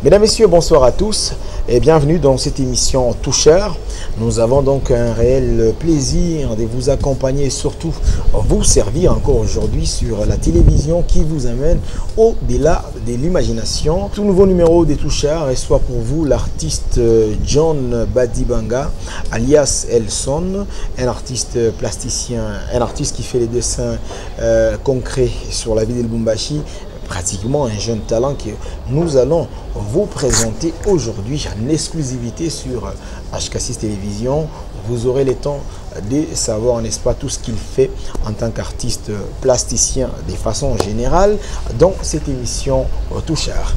Mesdames, Messieurs, bonsoir à tous et bienvenue dans cette émission Toucheur. Nous avons donc un réel plaisir de vous accompagner et surtout vous servir encore aujourd'hui sur la télévision qui vous amène au-delà de l'imagination. Tout nouveau numéro des Toucheurs reçoit pour vous l'artiste John Badibanga alias Elson, un artiste plasticien, un artiste qui fait les dessins concrets sur la ville de Lubumbashi. Pratiquement un jeune talent que nous allons vous présenter aujourd'hui en exclusivité sur HK6 Télévision. Vous aurez le temps de savoir, n'est-ce pas, tout ce qu'il fait en tant qu'artiste plasticien de façon générale dans cette émission Toucheur.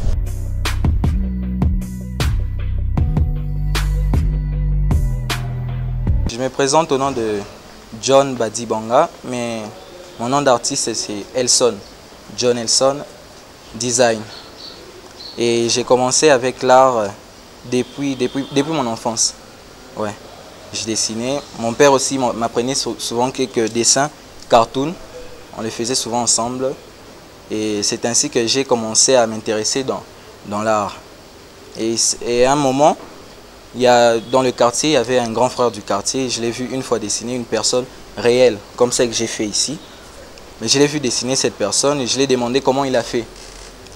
Je me présente au nom de John Badibanga, mais mon nom d'artiste c'est Elson, John Elson Design. Et j'ai commencé avec l'art depuis mon enfance. Ouais, je dessinais. Mon père aussi m'apprenait souvent quelques dessins, cartoons. On les faisait souvent ensemble. Et c'est ainsi que j'ai commencé à m'intéresser dans l'art. Et à un moment, dans le quartier, il y avait un grand frère du quartier. Je l'ai vu une fois dessiner une personne réelle, comme celle que j'ai fait ici. Mais je l'ai vu dessiner cette personne et je lui ai demandé comment il a fait.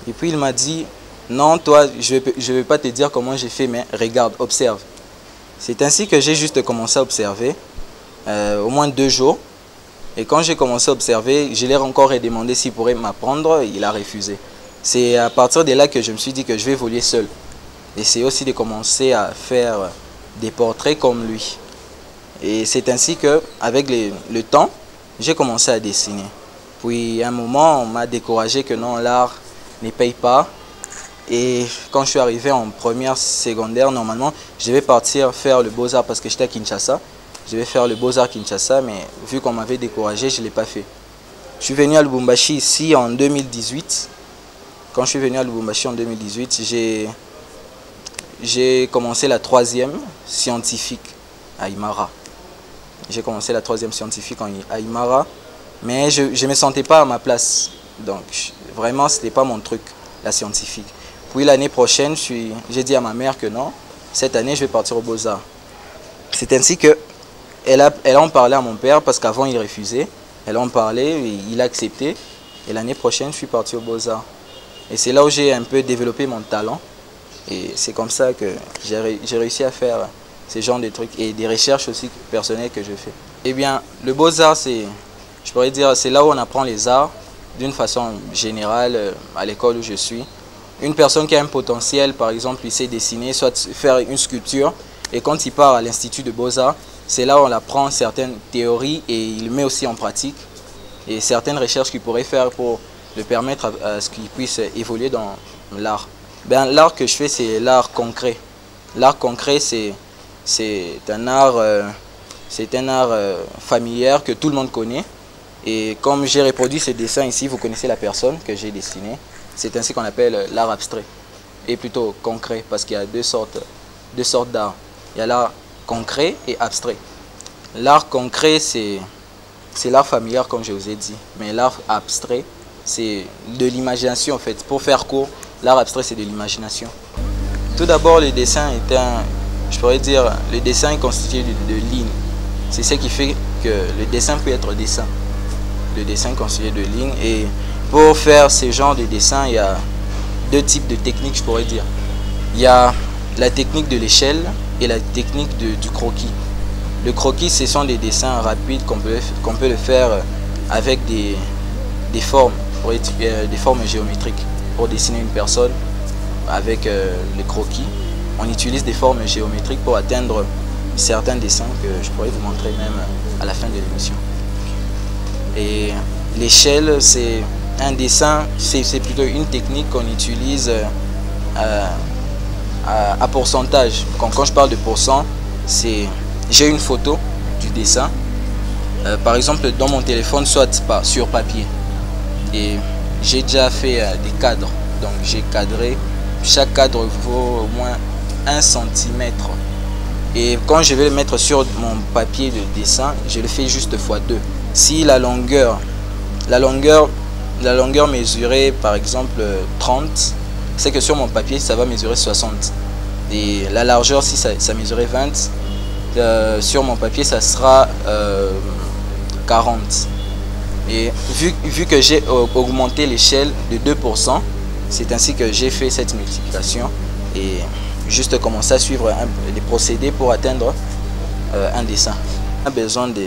Et puis il m'a dit, non, toi, je ne vais pas te dire comment j'ai fait, mais regarde, observe. C'est ainsi que j'ai juste commencé à observer, au moins 2 jours. Et quand j'ai commencé à observer, je l'ai encore demandé s'il pourrait m'apprendre, il a refusé. C'est à partir de là que je me suis dit que je vais évoluer seul. Et c'est aussi de commencer à faire des portraits comme lui. Et c'est ainsi qu'avec le temps, j'ai commencé à dessiner. Puis à un moment, on m'a découragé que non, l'art ne paye pas. Et quand je suis arrivé en première secondaire, normalement, je devais partir faire le Beaux-Arts parce que j'étais à Kinshasa. Je devais faire le Beaux-Arts Kinshasa, mais vu qu'on m'avait découragé, je ne l'ai pas fait. Je suis venu à Lubumbashi ici en 2018. Quand je suis venu à Lubumbashi en 2018, j'ai commencé la 3e scientifique à Imara. J'ai commencé la 3e scientifique à Imara, mais je ne me sentais pas à ma place. Donc, vraiment, ce n'était pas mon truc, la scientifique. Puis l'année prochaine, j'ai dit à ma mère que non, cette année, je vais partir au Beaux-Arts. C'est ainsi qu'elle a en parlé à mon père, parce qu'avant, il refusait. Elle en parlait, il a accepté. Et l'année prochaine, je suis parti au Beaux-Arts. Et c'est là où j'ai un peu développé mon talent. Et c'est comme ça que j'ai réussi à faire ce genre de trucs et des recherches aussi personnelles que je fais. Eh bien, le Beaux-Arts, je pourrais dire, c'est là où on apprend les arts d'une façon générale à l'école où je suis. Une personne qui a un potentiel, par exemple, il sait dessiner, soit faire une sculpture. Et quand il part à l'Institut de Beaux-Arts, c'est là où on apprend certaines théories et il met aussi en pratique. Et certaines recherches qu'il pourrait faire pour le permettre à ce qu'il puisse évoluer dans l'art. Ben, l'art que je fais, c'est l'art concret. L'art concret, c'est un art familier que tout le monde connaît. Et comme j'ai reproduit ce dessin ici, vous connaissez la personne que j'ai dessinée. C'est ainsi qu'on appelle l'art abstrait. Et plutôt concret, parce qu'il y a deux sortes d'art. Il y a l'art concret et abstrait. L'art concret, c'est l'art familier, comme je vous ai dit. Mais l'art abstrait, c'est de l'imagination en fait. Pour faire court, l'art abstrait, c'est de l'imagination. Tout d'abord, le dessin je pourrais dire, le dessin est constitué de lignes. C'est ce qui fait que le dessin peut être dessin. Le dessin est constitué de lignes. Et pour faire ce genre de dessin, il y a 2 types de techniques, je pourrais dire. Il y a la technique de l'échelle et la technique du croquis. Le croquis, ce sont des dessins rapides qu'on peut le faire avec des formes géométriques. Pour dessiner une personne avec le croquis, on utilise des formes géométriques pour atteindre certains dessins que je pourrais vous montrer même à la fin de l'émission. Et l'échelle, c'est un dessin, c'est plutôt une technique qu'on utilise à pourcentage. Quand je parle de pourcent, j'ai une photo du dessin, par exemple dans mon téléphone, soit sur papier. Et j'ai déjà fait des cadres, donc j'ai cadré, chaque cadre vaut au moins 1 cm. Et quand je vais le mettre sur mon papier de dessin, je le fais juste x2. Si la longueur mesurée par exemple 30, c'est que sur mon papier, ça va mesurer 60. Et la largeur, si ça mesurait 20, sur mon papier, ça sera 40. Et vu que j'ai augmenté l'échelle de 2%, c'est ainsi que j'ai fait cette multiplication et juste commencer à suivre les procédés pour atteindre un dessin. On a besoin de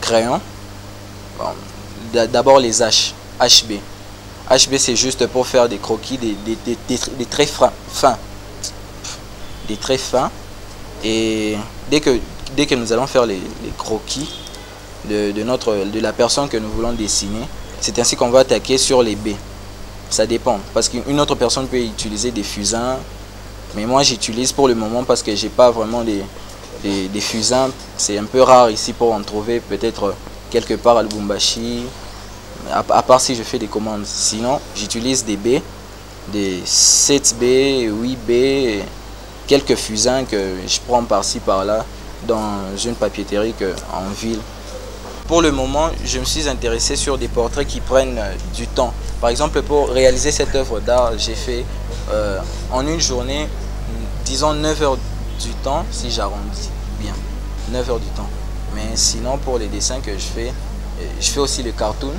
crayons. Bon, d'abord les HB. HB, c'est juste pour faire des croquis, des traits fins. Des traits fins. Et dès que nous allons faire les croquis de la personne que nous voulons dessiner, c'est ainsi qu'on va attaquer sur les B. Ça dépend, parce qu'une autre personne peut utiliser des fusains, mais moi j'utilise pour le moment parce que j'ai pas vraiment des fusains. C'est un peu rare ici pour en trouver, peut-être quelque part à Lubumbashi, à part si je fais des commandes. Sinon, j'utilise des B, des 7B, 8B, quelques fusains que je prends par-ci par-là dans une papeterie en ville. Pour le moment, je me suis intéressé sur des portraits qui prennent du temps. Par exemple, pour réaliser cette œuvre d'art, j'ai fait en une journée, disons 9 heures du temps, si j'arrondis bien, 9 heures du temps. Mais sinon, pour les dessins que je fais aussi le cartoon,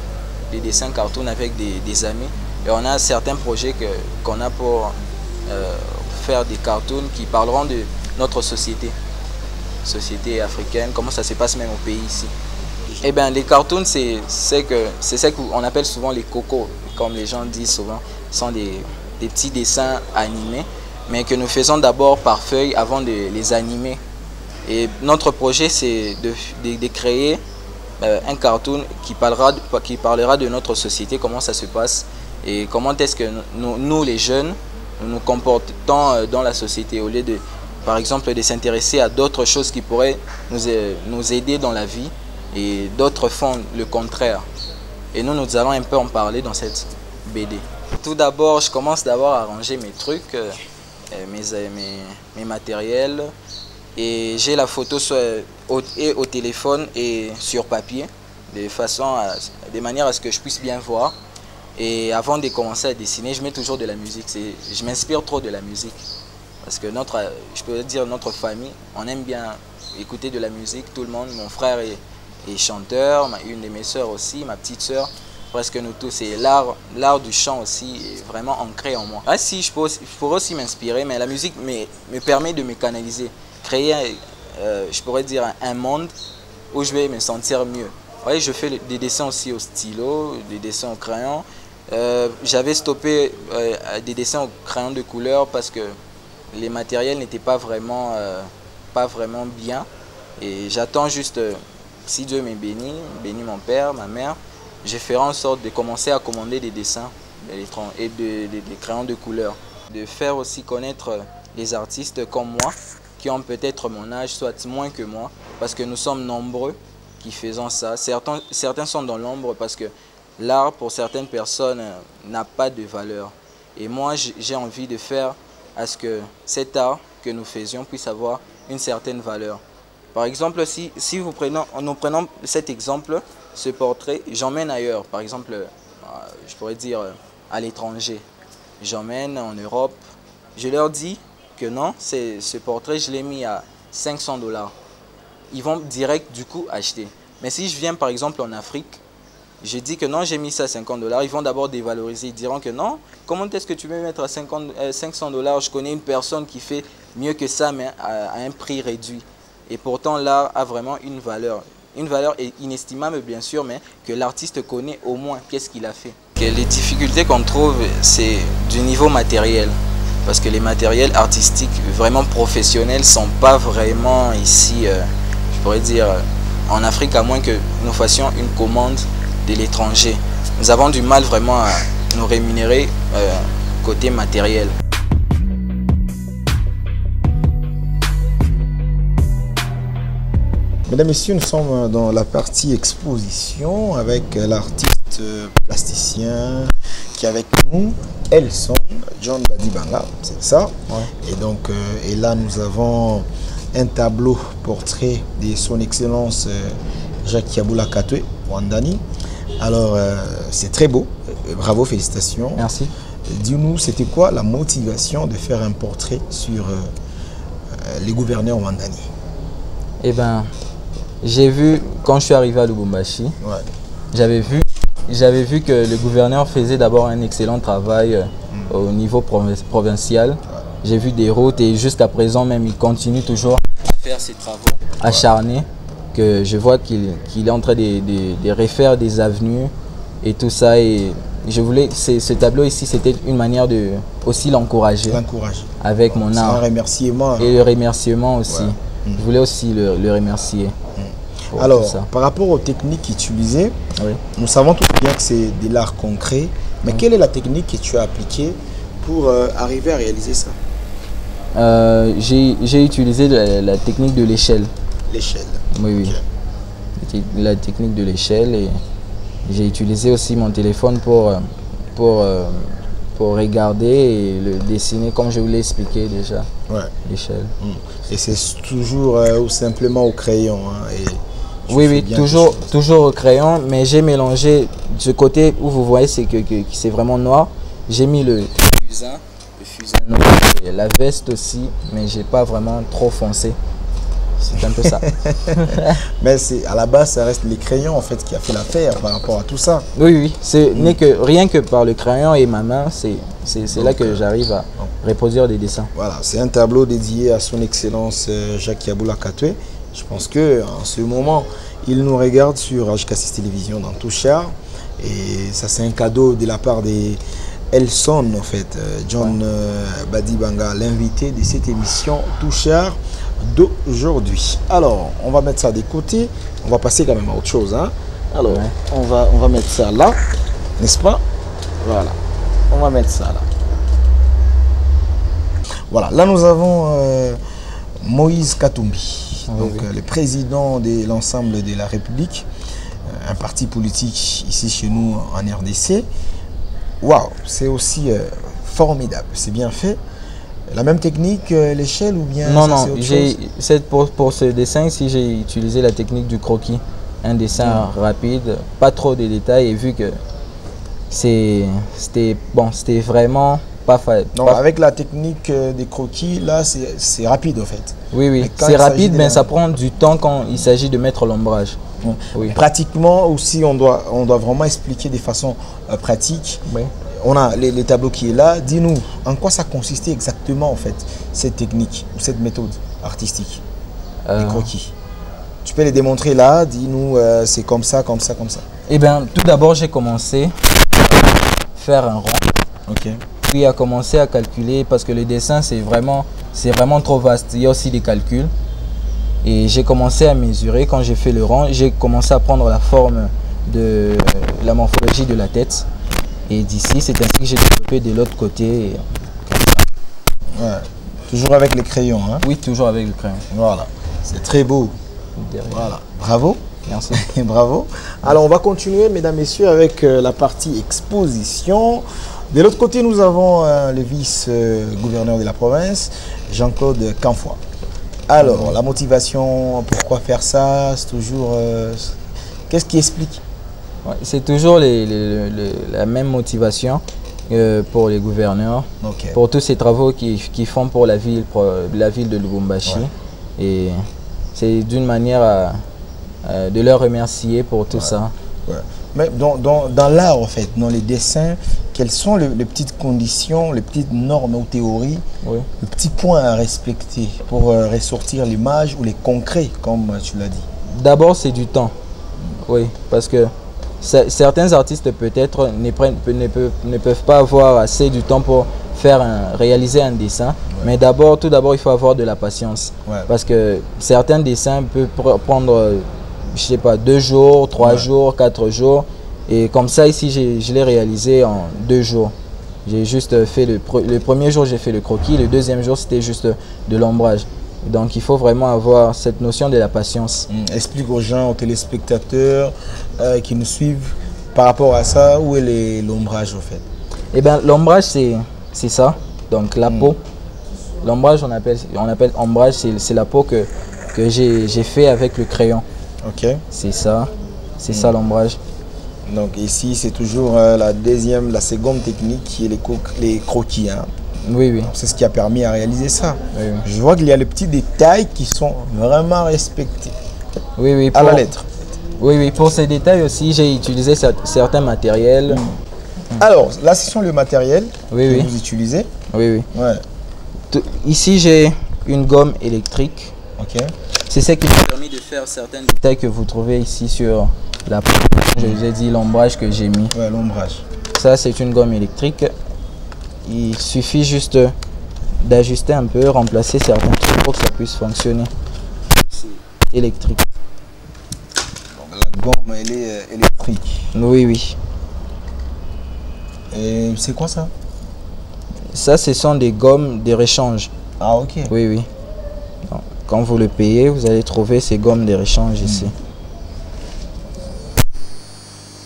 les dessins cartoon avec des amis. Et on a certains projets qu'on a pour faire des cartoons qui parleront de notre société africaine, comment ça se passe même au pays ici. Eh bien, les cartoons, c'est ce qu'on appelle souvent les cocos, comme les gens disent souvent. Ce sont des petits dessins animés, mais que nous faisons d'abord par feuille avant de les animer. Et notre projet, c'est de créer un cartoon qui parlera de notre société, comment ça se passe et comment est-ce que nous les jeunes, nous comportons dans la société au lieu de, par exemple, de s'intéresser à d'autres choses qui pourraient nous aider dans la vie. Et d'autres font le contraire. Et nous allons un peu en parler dans cette BD. Tout d'abord, je commence d'abord à ranger mes trucs, mes matériels. Et j'ai la photo au téléphone et sur papier, de manière à ce que je puisse bien voir. Et avant de commencer à dessiner, je mets toujours de la musique. Je m'inspire trop de la musique. Parce que je peux dire notre famille, on aime bien écouter de la musique, tout le monde, mon frère est chanteur, une de mes soeurs aussi, ma petite soeur, presque nous tous. Et l'art du chant aussi est vraiment ancré en moi. Ah si, je pourrais aussi m'inspirer, mais la musique me permet de me canaliser, créer, je pourrais dire, un monde où je vais me sentir mieux. Ouais, je fais des dessins aussi au stylo, des dessins au crayon. J'avais stoppé des dessins au crayon de couleur parce que les matériels n'étaient pas vraiment bien. Et j'attends juste... Si Dieu me bénit mon père, ma mère, je ferai en sorte de commencer à commander des dessins et des crayons de couleur. De faire aussi connaître les artistes comme moi, qui ont peut-être mon âge, soit moins que moi, parce que nous sommes nombreux qui faisons ça. Certains sont dans l'ombre parce que l'art, pour certaines personnes, n'a pas de valeur. Et moi, j'ai envie de faire à ce que cet art que nous faisions puisse avoir une certaine valeur. Par exemple, si nous prenons cet exemple, ce portrait, j'emmène ailleurs. Par exemple, je pourrais dire à l'étranger. J'emmène en Europe. Je leur dis que non, ce portrait, je l'ai mis à 500 $. Ils vont direct du coup acheter. Mais si je viens par exemple en Afrique, je dis que non, j'ai mis ça à 50 $. Ils vont d'abord dévaloriser. Ils diront que non, comment est-ce que tu veux mettre à 500 $? Je connais une personne qui fait mieux que ça, mais à un prix réduit. Et pourtant, l'art a vraiment une valeur inestimable bien sûr, mais que l'artiste connaît au moins qu'est-ce qu'il a fait. Les difficultés qu'on trouve, c'est du niveau matériel. Parce que les matériels artistiques vraiment professionnels ne sont pas vraiment ici, je pourrais dire, en Afrique, à moins que nous fassions une commande de l'étranger. Nous avons du mal vraiment à nous rémunérer côté matériel. Mesdames et messieurs, nous sommes dans la partie exposition avec l'artiste plasticien qui est avec nous, Elson, John Badi Banga, c'est ça. Ouais. Et donc, et là nous avons un tableau portrait de son excellence Jacques Yaboula Katwe, Wandani. Alors, c'est très beau, bravo, félicitations. Merci. dis-nous, c'était quoi la motivation de faire un portrait sur les gouverneurs Wandani? Eh ben, j'ai vu, quand je suis arrivé à Lubumbashi, Ouais. j'avais vu que le gouverneur faisait d'abord un excellent travail au niveau provincial. Ouais. J'ai vu des routes et jusqu'à présent même, il continue toujours à faire ses travaux acharnés, que je vois qu'il est en train de refaire des avenues et tout ça. Et je voulais, ce tableau ici, c'était une manière de aussi l'encourager avec mon art. C'est un remerciement. Et le remerciement aussi. Ouais. Je voulais aussi le remercier. Alors, par rapport aux techniques utilisées, oui, nous savons tout bien que c'est de l'art concret, mais quelle est la technique que tu as appliquée pour arriver à réaliser ça? J'ai utilisé la technique de l'échelle. L'échelle? Oui, oui. La technique de l'échelle, et j'ai utilisé aussi mon téléphone pour regarder et le dessiner comme je vous l'ai expliqué déjà. Ouais. L'échelle. Et c'est toujours ou simplement au crayon, hein, et oui, oui, toujours au crayon, mais j'ai mélangé ce côté où vous voyez que c'est vraiment noir. J'ai mis le fusain noir et la veste aussi, mais j'ai pas vraiment trop foncé. C'est un peu ça. Mais à la base, ça reste les crayons en fait qui a fait l'affaire par rapport à tout ça. Oui, oui, ce n'est que rien que par le crayon et ma main, c'est là que j'arrive à reproduire des dessins. Voilà, c'est un tableau dédié à son excellence Jacques Yabula Katwe. Je pense qu'en ce moment, il nous regarde sur HK6 Télévision dans Touchard. Et ça, c'est un cadeau de la part des Elson, en fait. John Badi Banga, l'invité de cette émission Touchard d'aujourd'hui. Alors, on va mettre ça de côté. On va passer quand même à autre chose. Hein. Alors, on va mettre ça là. N'est-ce pas? Voilà. On va mettre ça là. Voilà. Là, nous avons Moïse Katumbi. Donc, le président de l'ensemble de la République, un parti politique ici chez nous en RDC. Waouh, c'est aussi formidable, c'est bien fait. La même technique, l'échelle ou bien non, ça, non, pour ce dessin ici, j'ai utilisé la technique du croquis. Un dessin rapide, pas trop de détails, et vu que c'était vraiment pas facile. Non, avec la technique des croquis, là, c'est rapide en fait. Oui, oui, c'est rapide, mais ça prend du temps quand il s'agit de mettre l'ombrage. Oui. Pratiquement aussi, on doit vraiment expliquer de façon pratique. Oui. On a les tableaux qui est là. Dis-nous, en quoi ça consistait exactement en fait, cette technique ou cette méthode artistique des croquis? Tu peux les démontrer là, dis-nous, c'est comme ça, comme ça, comme ça. Eh bien, tout d'abord, j'ai commencé à faire un rond. Ok. Puis à commencer à calculer parce que le dessin c'est vraiment trop vaste, il y a aussi des calculs et j'ai commencé à mesurer. Quand j'ai fait le rond, j'ai commencé à prendre la forme de la morphologie de la tête et d'ici c'est ainsi que j'ai développé de l'autre côté. Ouais. Toujours avec les crayons, hein? Oui, toujours avec le crayon. Voilà, c'est très beau. Voilà, bravo. Merci. Bravo. Alors on va continuer mesdames, messieurs avec la partie exposition. De l'autre côté, nous avons le vice-gouverneur de la province, Jean-Claude Canfoy. Alors, la motivation, pourquoi faire ça? C'est toujours... qu'est-ce qui explique? Ouais, c'est toujours la même motivation pour les gouverneurs, pour tous ces travaux qu'ils font pour la ville de Lubumbashi. Ouais. Et c'est d'une manière de leur remercier pour tout ça. Ouais. Mais dans l'art, en fait, dans les dessins, quelles sont les petites conditions, les petites normes ou théories, les petits points à respecter pour ressortir l'image ou les concrets, comme tu l'as dit? D'abord, c'est du temps. Oui, parce que certains artistes peut-être ne peuvent pas avoir assez de temps pour réaliser un dessin. Mais tout d'abord, il faut avoir de la patience. Parce que certains dessins peuvent prendre... je sais pas, 2 jours, 3 jours, 4 jours. Et comme ça, ici, je l'ai réalisé en 2 jours. J'ai juste fait le premier jour, j'ai fait le croquis. Le deuxième jour, c'était juste de l'ombrage. Donc, il faut vraiment avoir cette notion de la patience. Explique aux gens, aux téléspectateurs qui nous suivent par rapport à ça, où est l'ombrage, au fait? Eh bien, l'ombrage, c'est ça. Donc, la peau. L'ombrage, on appelle ombrage, c'est la peau que j'ai fait avec le crayon. Ok. C'est ça l'ombrage. Donc ici, c'est toujours la seconde technique qui est les croquis. Hein. Oui, oui. C'est ce qui a permis à réaliser ça. Oui, oui. Je vois qu'il y a les petits détails qui sont vraiment respectés. Oui, oui. À la lettre. Oui, oui. Pour ces détails aussi, j'ai utilisé certains matériels. Alors, là, ce sont le matériel oui, que oui. vous utilisez. Oui, oui. Ouais. Ici, j'ai une gomme électrique. Ok. C'est ce qui m'a permis de faire certains détails que vous trouvez ici sur la peau. Je vous ai dit l'ombrage que j'ai mis. Ouais, l'ombrage. Ça, c'est une gomme électrique. Il suffit juste d'ajuster un peu, remplacer certains trucs pour que ça puisse fonctionner. C'est électrique. Donc, la gomme, elle est électrique. Oui, oui. Et c'est quoi ça? Ça, ce sont des gommes de réchange. Ah, ok. Oui, oui. Donc, quand vous le payez, vous allez trouver ces gommes de réchange ici.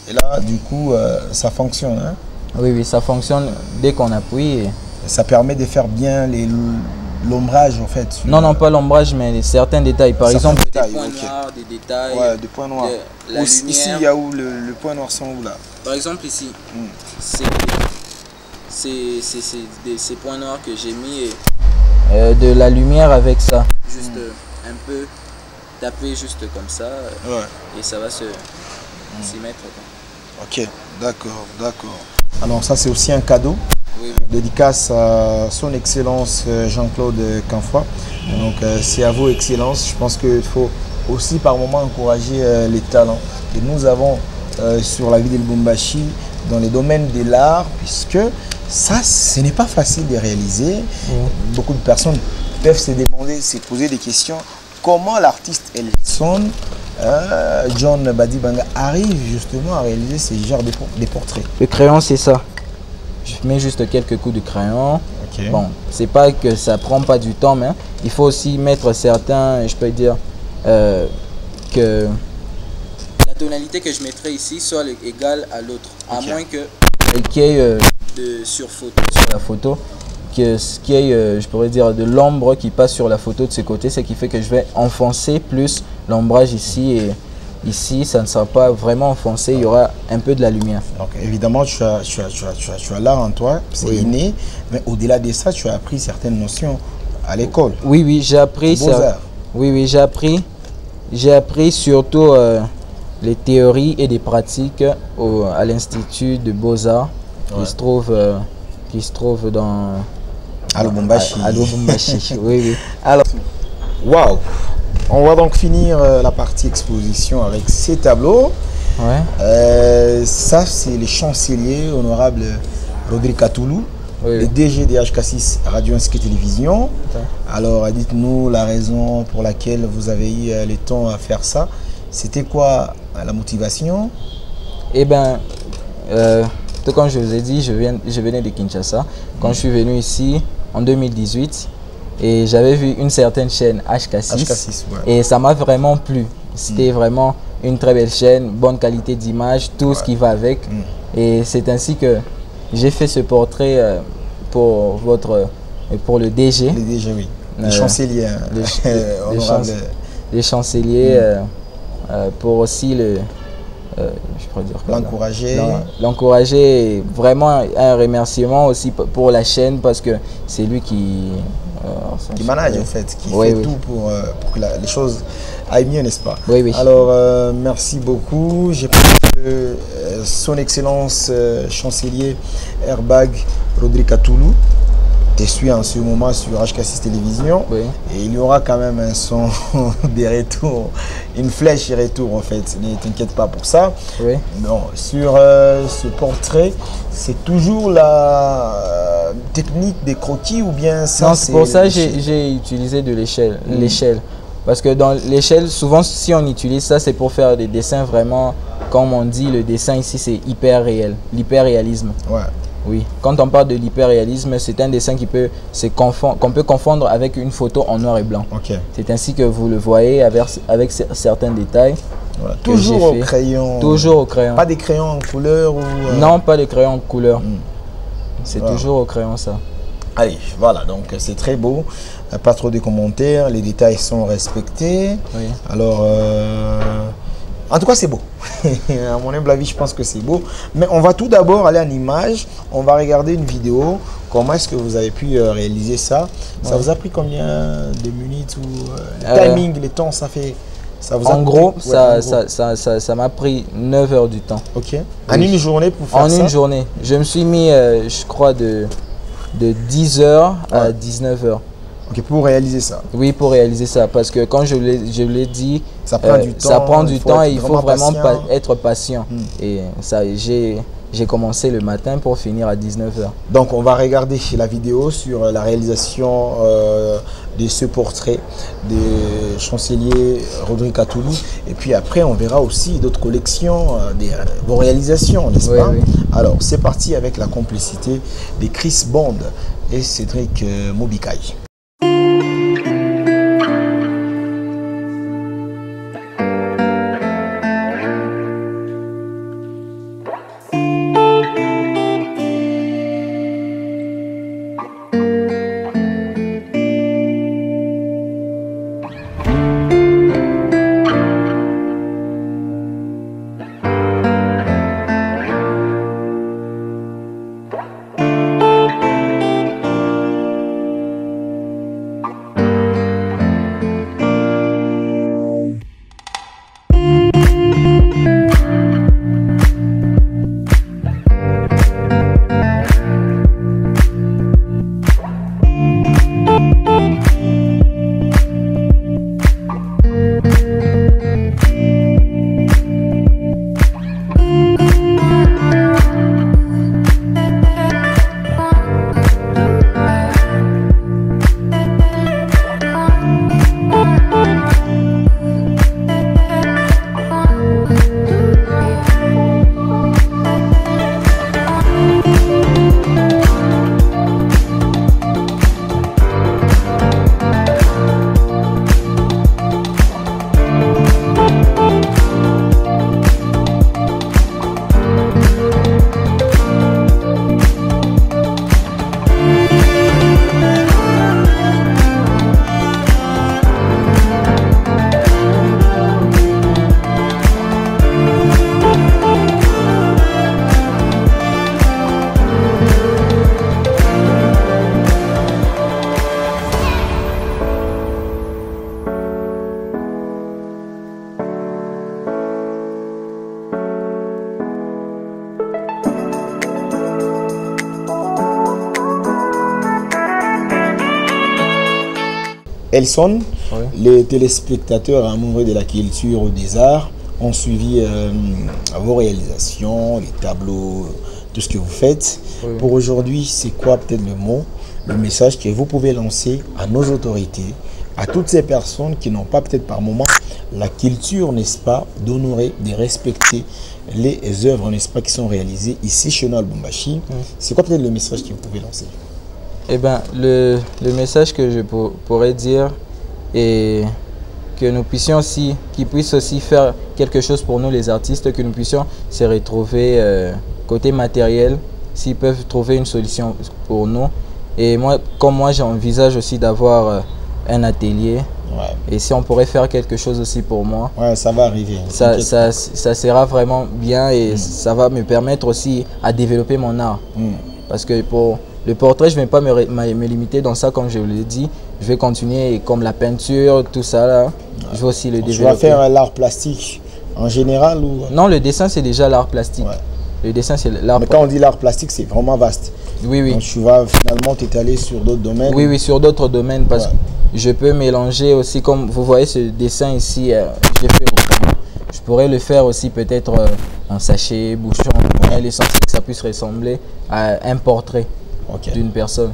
Et là, du coup, ça fonctionne. Hein? Oui, oui, ça fonctionne dès qu'on appuie. Et ça permet de faire bien l'ombrage, en fait. Sur, non, non, pas l'ombrage, mais certains détails. Par exemple, des points noirs, des détails. Ouais, des points noirs. Ici, il y a où le point noir sont où là? Par exemple, ici, c'est ces points noirs que j'ai mis et de la lumière avec ça. Juste un peu taper juste comme ça et ça va s'y mettre. Quoi. Ok, d'accord, d'accord. Alors ça c'est aussi un cadeau. Oui, oui. Dédicace à son excellence Jean-Claude Canfoy. Donc c'est à vous excellence. Je pense qu'il faut aussi par moment encourager les talents. Et nous avons sur la ville de Lubumbashi dans les domaines de l'art, puisque ça ce n'est pas facile de réaliser. Beaucoup de personnes peuvent se demander, se poser des questions. Comment l'artiste Elson, John Badi Banga, arrive justement à réaliser ces genres de portraits? Le crayon, c'est ça. Je mets juste quelques coups de crayon. Okay. Bon, c'est pas que ça prend pas du temps, mais il faut aussi mettre certains, je peux dire, que la tonalité que je mettrai ici soit égale à l'autre, à moins qu'il y ait sur la photo, qu'il y ait, je pourrais dire, de l'ombre qui passe sur la photo de ce côté, ce qui fait que je vais enfoncer plus l'ombrage ici et ici, ça ne sera pas vraiment enfoncé, il y aura un peu de la lumière. Donc évidemment, tu as l'art en toi, c'est inné, mais au-delà de ça, tu as appris certaines notions à l'école. Oui, oui, j'ai appris ça. Oui, oui, j'ai appris surtout les théories et des pratiques à l'Institut de Beaux-Arts qui se trouve dans à Lubumbashi. À Lubumbashi. Oui, oui. Alors, waouh! On va donc finir la partie exposition avec ces tableaux. Ouais. Ça, c'est le chancelier honorable Rodrigue Katoulou, le DG de HK6 Radio Inscrit Télévision. Okay. Alors, dites-nous la raison pour laquelle vous avez eu le temps à faire ça. C'était quoi la motivation? Eh bien, tout comme je vous ai dit, je venais de Kinshasa. Quand je suis venu ici en 2018, et j'avais vu une certaine chaîne HK6, et ça m'a vraiment plu. C'était vraiment une très belle chaîne, bonne qualité d'image, tout ce qui va avec. Et c'est ainsi que j'ai fait ce portrait pour le DG. Le DG, oui. Le chancelier. Les chanceliers, pour aussi l'encourager. Vraiment un remerciement aussi pour la chaîne, parce que c'est lui qui manage en fait, qui fait tout pour que les choses aillent mieux, n'est-ce pas? Oui, oui. Alors merci beaucoup. J'ai pris son excellence chancelier Airbag Rodrigue Katoulou. Je suis en ce moment sur HK6 Télévision et il y aura quand même un son des retours, une flèche retour en fait, ne t'inquiète pas pour ça. Non, sur ce portrait, c'est toujours la technique des croquis ou bien ça? Non, c'est pour ça que j'ai utilisé de l'échelle. Parce que dans l'échelle, souvent si on utilise ça, c'est pour faire des dessins vraiment, comme on dit, le dessin ici c'est hyper réel, l'hyper-réalisme. Ouais. Oui, quand on parle de l'hyperréalisme, c'est un dessin qu'on peut confondre avec une photo en noir et blanc. Okay. C'est ainsi que vous le voyez avec certains détails. Voilà. Toujours au crayon. Toujours au crayon. Pas des crayons en couleur ou Non, pas de crayons en couleur. C'est toujours au crayon ça. Allez, voilà, donc c'est très beau. Pas trop de commentaires, les détails sont respectés. Oui. Alors, En tout cas, c'est beau. À mon humble avis, je pense que c'est beau. Mais on va tout d'abord aller en image. On va regarder une vidéo. Comment est-ce que vous avez pu réaliser ça? Ça vous a pris combien de minutes ou le timing, les temps, ça fait... Ça vous a en gros, pris, ouais, ça m'a pris 9 heures du temps. Ok. Oui. En une journée pour faire ça? En une journée. Je me suis mis, je crois, de 10 heures à 19 heures. Ok, pour réaliser ça. Oui, pour réaliser ça. Parce que quand je l'ai dit, ça prend du temps. Ça prend du temps et il faut vraiment être patient. Et ça, j'ai commencé le matin pour finir à 19 heures. Donc, on va regarder la vidéo sur la réalisation de ce portrait de chancelier Rodrigue Katoulou. Et puis après, on verra aussi d'autres collections, vos réalisations, n'est-ce pas? Oui. Alors, c'est parti avec la complicité de Chris Bond et Cédric Mobikai. Elson, oui. Les téléspectateurs amoureux de la culture ou des arts ont suivi vos réalisations, les tableaux, tout ce que vous faites. Oui. Pour aujourd'hui, c'est quoi peut-être le mot, le message que vous pouvez lancer à nos autorités, à toutes ces personnes qui n'ont pas peut-être par moment la culture, n'est-ce pas, d'honorer, de respecter les œuvres, n'est-ce pas, qui sont réalisées ici chez nous à Lubumbashi. C'est quoi peut-être le message que vous pouvez lancer? Eh bien, le message que je pourrais dire est que nous puissions aussi, qu'ils puissent aussi faire quelque chose pour nous les artistes, que nous puissions se retrouver côté matériel, s'ils peuvent trouver une solution pour nous. Et moi, comme moi, j'envisage aussi d'avoir un atelier. Ouais. Et si on pourrait faire quelque chose aussi pour moi, ouais, ça va arriver. Ça sera vraiment bien et ça va me permettre aussi à développer mon art. Parce que pour le portrait, je ne vais pas me limiter dans ça, comme je vous l'ai dit. Je vais continuer comme la peinture, tout ça là. Ouais. Je vais aussi le développer. Tu vas faire l'art plastique en général ou... Non, le dessin c'est déjà l'art plastique. Ouais. Le dessin c'est l'art. Mais quand on dit l'art plastique, c'est vraiment vaste. Oui, oui. Donc tu vas finalement t'étaler sur d'autres domaines. Oui, oui, sur d'autres domaines parce que je peux mélanger aussi, comme vous voyez ce dessin ici, j'ai fait autrement. Je pourrais le faire aussi peut-être en sachet, bouchon, l'essentiel que ça puisse ressembler à un portrait d'une personne.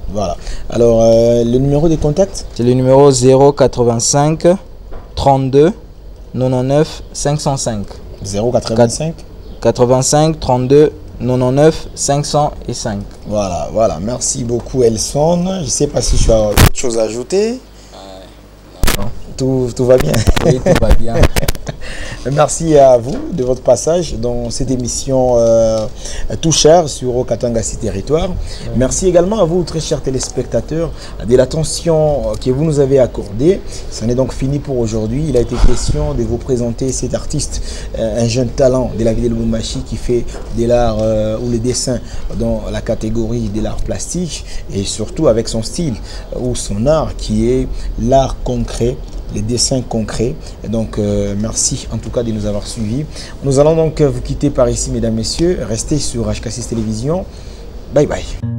Voilà. Alors, le numéro de contact? C'est le numéro 085 32 99 505. 085 85 32 99 505. Voilà, voilà. Merci beaucoup, Elson. Je ne sais pas si tu as autre chose à ajouter. Non. tout va bien. Oui, tout va bien. Merci à vous de votre passage dans cette émission Toucheur sur Okatangassi Territoire. Merci également à vous, très chers téléspectateurs, de l'attention que vous nous avez accordée. Ce n'est donc fini pour aujourd'hui. Il a été question de vous présenter cet artiste, un jeune talent de la ville de Lubumbashi qui fait de l'art ou le dessin dans la catégorie de l'art plastique et surtout avec son style ou son art qui est l'art concret, les dessins concrets. Et donc merci en tout cas de nous avoir suivis. Nous allons donc vous quitter par ici, mesdames, messieurs. Restez sur HK6 Télévision. Bye bye.